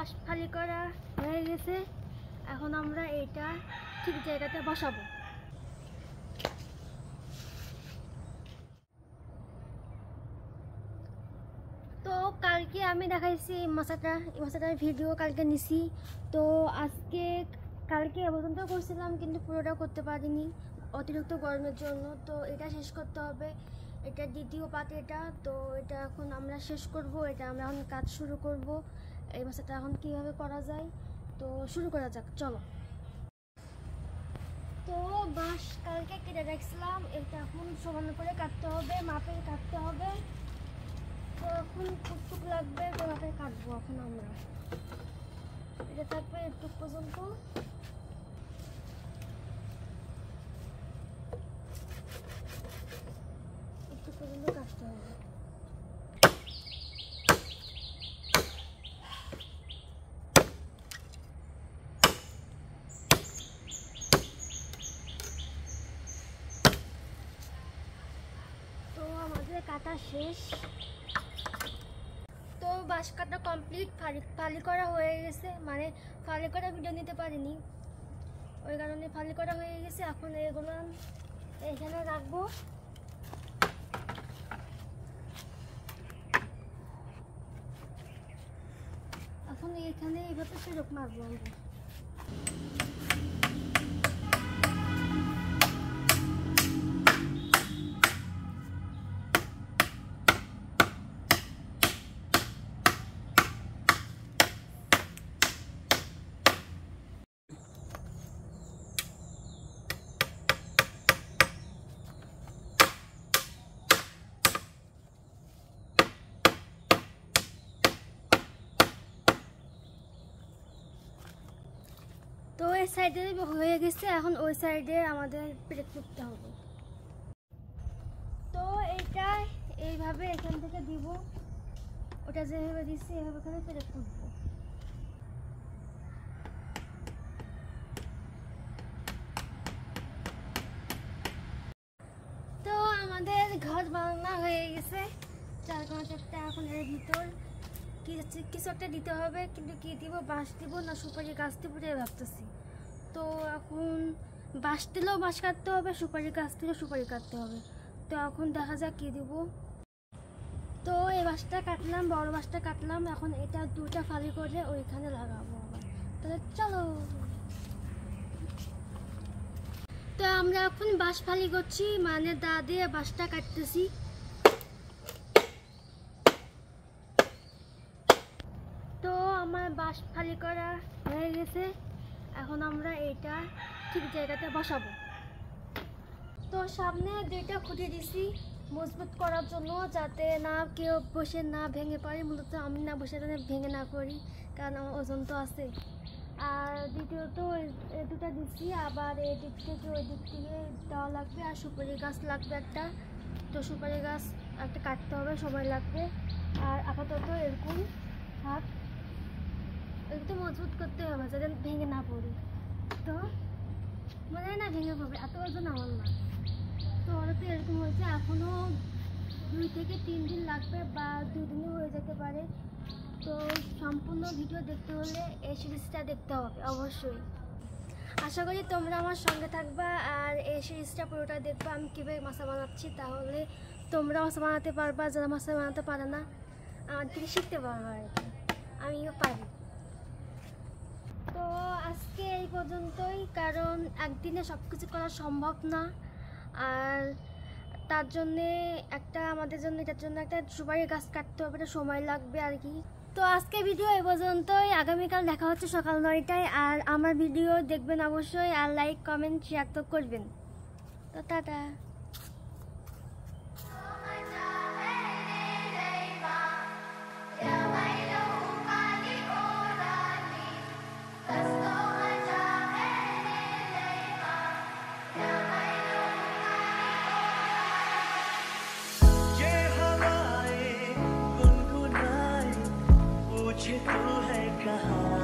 বাঁশ ফালি করা হয়ে গেছে। এখন আমরা এটা ঠিক জায়গাতে বসাবো। তো কালকে আমি দেখাইছি এই মাছটার ভিডিও কালকে নিছি। তো কালকে এ পর্যন্ত করছিলাম, কিন্তু পুরোটা করতে পারিনি অতিরিক্ত গরমের জন্য। তো এটা শেষ করতে হবে, এটা দ্বিতীয় পার্ট এটা। তো এটা এখন আমরা শেষ করব, এটা আমরা এখন কাজ শুরু করব। এই মাছটা এখন কীভাবে করা যায়, তো শুরু করা যাক, চলো। তো বাঁশ কালকে কেটে রাখছিলাম, এটা এখন সমান করে কাটতে হবে, মাপে কাটতে হবে। তো এখন টুকটুক লাগবে, তো মাপে কাটবো। এখন আমরা এটা থাকবে একটু পর্যন্ত। একটু পর্যন্ত কাটতে হবে। তো আমাদের কাটা শেষ। তো বাঁশ কাটা কমপ্লিট, ফালি করা হয়ে গেছে, মানে ফালি করা ভিডিও নিতে পারিনি, ওই কারণে ফালি করা হয়ে গেছে। এখন এগুলো এখানে রাখবো। এখন এখানে এইভাবে সেরক মারবো আমরা। তো এই সাইডে হয়ে গেছে, এখন ওই সাইডে আমাদের প্লেট করতে হবে। তো এইটা এইভাবে এখান থেকে দিব, ওটা যেভাবে দিচ্ছি এভাবে এখানে প্লেট করবো। তো আমাদের ঘর বানানো হয়ে গেছে, 4-5টা। এখন এর ভিতর কিছু একটা দিতে হবে, কিন্তু কি দিব, বাঁশ দিব না সুপারি গাছ দিব এটাই ভাবতেছি। তো এখন বাঁশ দিলেও বাঁশ কাটতে হবে, সুপারি গাছ দিলেও সুপারি কাটতে হবে। তো এখন দেখা যাক কি দিব। তো এই বাঁশটা কাটলাম, বড় বাঁশটা কাটলাম, এখন এটা দুটা ফালি করে ওইখানে লাগাবো আবার। তাহলে চলো। তো আমরা এখন বাঁশ ফালি করছি, মানে দা দিয়ে বাঁশটা কাটতেছি। তো আমার বাঁশ ফালি করা হয়ে গেছে, এখন আমরা এটা ঠিক জায়গাতে বসাবো। তো সামনে দুইটা খুঁটি দিছি মজবুত করার জন্য, যাতে না কেউ বসে না ভেঙে পড়ে। মূলত আমি না বসে ভেঙে না পড়ি, কারণ আমার ওজন তো আছে। আর দ্বিতীয়ত এই দুটা দিচ্ছি, আবার এই দিক থেকে ওই দিক থেকে দেওয়া লাগবে। আর সুপারি গাছ লাগবে একটা, তো সুপারি গাছ একটা কাটতে হবে, সময় লাগবে। আর আপাতত এরকম থাক, একটু মজবুত করতে হবে যাতে ভেঙে না পড়ি। তো মনে হয় না ভেঙে পড়বে, এত ওজন আমার না। তো ওরা তো এরকম হয়েছে, এখনও 2 থেকে 3 দিন লাগবে, বা 2 দিনও হয়ে যেতে পারে। তো সম্পূর্ণ ভিডিও দেখতে হলে এই সিরিজটা দেখতে হবে অবশ্যই। আশা করি তোমরা আমার সঙ্গে থাকবা, আর এই সিরিজটা পুরোটা দেখবা আমি কীভাবে মাছা বানাচ্ছি। তাহলে তোমরা মাছা বানাতে পারবা, যারা মাছা বানাতে পারে না আমার থেকে শিখতে পারবা, আর কি আমিও পারি। তো আজকে এই পর্যন্তই, কারণ একদিনে সব কিছু করা সম্ভব না। আর তার জন্যে আমাদের জন্য এটার জন্য একটা সুপারি গাছ কাটতে হবে, এটা সময় লাগবে আর কি। তো আজকে ভিডিও এই পর্যন্তই, আগামীকাল দেখা হচ্ছে সকাল 9টায়। আর আমার ভিডিও দেখবেন অবশ্যই, আর লাইক কমেন্ট শেয়ার তো করবেন। তো টাটা। तू है कहाँ।